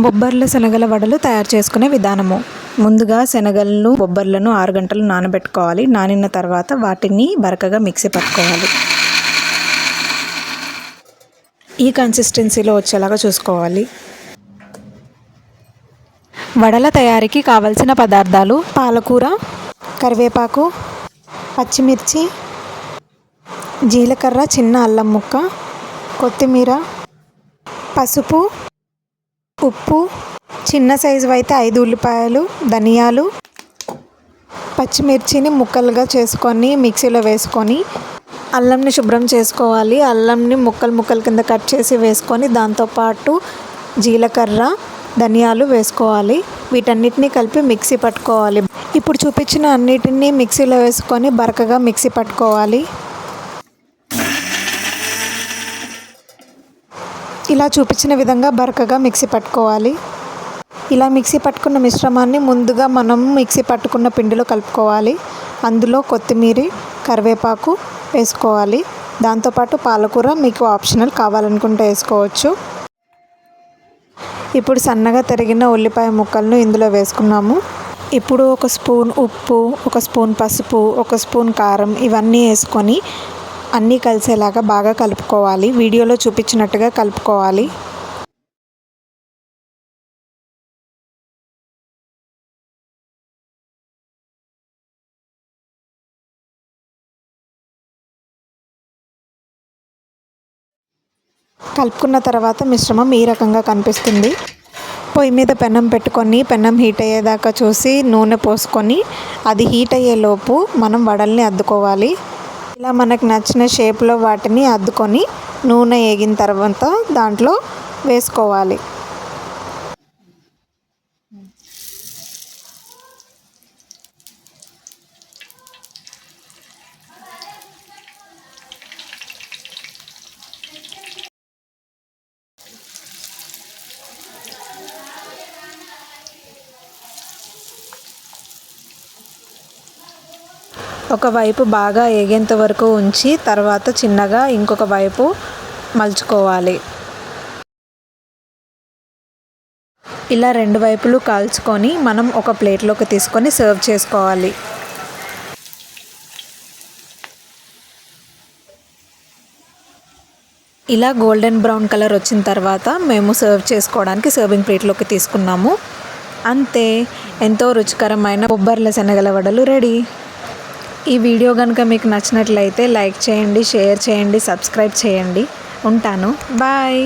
బొబ్బర్ల శనగల వడలు తయారు చేసుకునే విధానము. ముందుగా శనగలను బొబ్బర్లను 6 గంటలు నానబెట్టుకోవాలి. నానిన తర్వాత వాటిని బరకగా మిక్సీ పట్టుకోవాలి. ఈ కన్సిస్టెన్సీలో వచ్చేలాగా చూసుకోవాలి. వడల తయారీకి కావలసిన పదార్థాలు: పాలకూర, కరివేపాకు, పచ్చిమిర్చి, జీలకర్ర, చిన్న అల్లం ముక్క, కొత్తిమీర, పసుపు, ఉప్పు, చిన్న సైజు అయితే 5 ఉల్లిపాయలు, ధనియాలు, పచ్చిమిర్చిని ముక్కలుగా చేసుకొని మిక్సీలో వేసుకొని అల్లంని శుభ్రం చేసుకోవాలి. అల్లంని ముక్కలు కింద కట్ చేసి వేసుకొని దాంతోపాటు జీలకర్ర, ధనియాలు వేసుకోవాలి. వీటన్నిటిని కలిపి మిక్సీ పట్టుకోవాలి. ఇప్పుడు చూపించిన అన్నిటినీ మిక్సీలో వేసుకొని బరకగా మిక్సీ పట్టుకోవాలి. ఇలా చూపించిన విధంగా బరకగా మిక్సీ పట్టుకోవాలి. ఇలా మిక్సీ పట్టుకున్న మిశ్రమాన్ని ముందుగా మనం మిక్సీ పట్టుకున్న పిండిలో కలుపుకోవాలి. అందులో కొత్తిమీర, కరివేపాకు వేసుకోవాలి. దాంతోపాటు పాలకూర మీకు ఆప్షనల్, కావాలనుకుంటే వేసుకోవచ్చు. ఇప్పుడు సన్నగా తరిగిన ఉల్లిపాయ ముక్కలను ఇందులో వేసుకున్నాము. ఇప్పుడు 1 స్పూన్ ఉప్పు, 1 స్పూన్ పసుపు, 1 స్పూన్ కారం ఇవన్నీ వేసుకొని అన్నీ కలిసేలాగా బాగా కలుపుకోవాలి. వీడియోలో చూపించినట్టుగా కలుపుకోవాలి. కలుపుకున్న తర్వాత మిశ్రమం ఈ రకంగా కనిపిస్తుంది. పొయ్యి మీద పెనం పెట్టుకొని పెనం హీట్ అయ్యేదాకా చూసి నూనె పోసుకొని అది హీట్ అయ్యేలోపు మనం వడల్ని అద్దుకోవాలి. ఇలా మనకు నచ్చిన షేప్లో వాటిని అద్దుకొని నూనె ఏగిన తర్వాత దాంట్లో వేసుకోవాలి. ఒకవైపు బాగా ఏగేంత వరకు ఉంచి తర్వాత చిన్నగా ఇంకొక వైపు మలుచుకోవాలి. ఇలా 2 వైపులు కాల్చుకొని మనం ఒక ప్లేట్లోకి తీసుకొని సర్వ్ చేసుకోవాలి. ఇలా గోల్డెన్ బ్రౌన్ కలర్ వచ్చిన తర్వాత మేము సర్వ్ చేసుకోవడానికి సర్వింగ్ ప్లేట్లోకి తీసుకున్నాము. అంతే, ఎంతో రుచికరమైన బొబ్బర్ల శనగల వడలు రెడీ. ఈ వీడియో కనుక మీకు నచ్చినట్లయితే లైక్ చేయండి, షేర్ చేయండి, సబ్స్క్రైబ్ చేయండి. ఉంటాను. బాయ్.